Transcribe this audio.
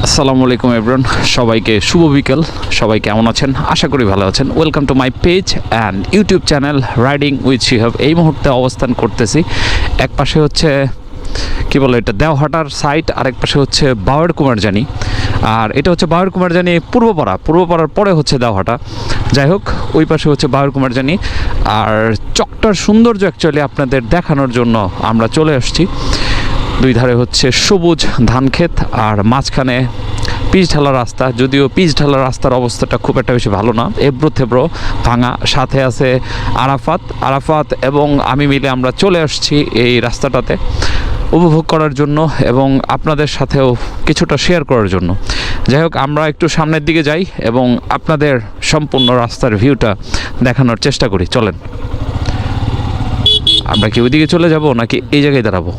আসসালামু আলাইকুম এভরিওয়ান, সবাইকে শুভ বিকেল। সবাই কেমন আছেন? আশা করি ভালো আছেন। Welcome to my page and YouTube channel riding with Shihab. এই মুহূর্তে অবস্থান করতেছি, এক পাশে হচ্ছে কি বলে এটা দেওহাটার সাইট, আরেক পাশে হচ্ছে বাওয়ার কুমারজানি। আর এটা হচ্ছে বাওয়ার কুমারজানি পূর্বপাড়ার পরে হচ্ছে দেওহাটা। যাই হোক, ওই পাশে হচ্ছে বাওয়ার কুমারজানি। আর চকটার সৌন্দর্য অ্যাকচুয়ালি আপনাদের দেখানোর জন্য আমরা চলে আসছি। দুই ধারে হচ্ছে সবুজ ধান ক্ষেত আর মাঝখানে পিচ ঢালা রাস্তা। যদিও পিচ ঢালা রাস্তার অবস্থাটা খুব একটা বেশি ভালো না, এবড়ো থেবড়ো ভাঙা। সাথে আছে আরাফাত এবং আমি মিলে আমরা চলে আসছি এই রাস্তাটাতে উপভোগ করার জন্য এবং আপনাদের সাথেও কিছুটা শেয়ার করার জন্য। যাই হোক, আমরা একটু সামনের দিকে যাই এবং আপনাদের সম্পূর্ণ রাস্তার ভিউটা দেখানোর চেষ্টা করি। চলেন, আমরা কি ওইদিকে চলে যাব নাকি এই জায়গায় দাঁড়াবো?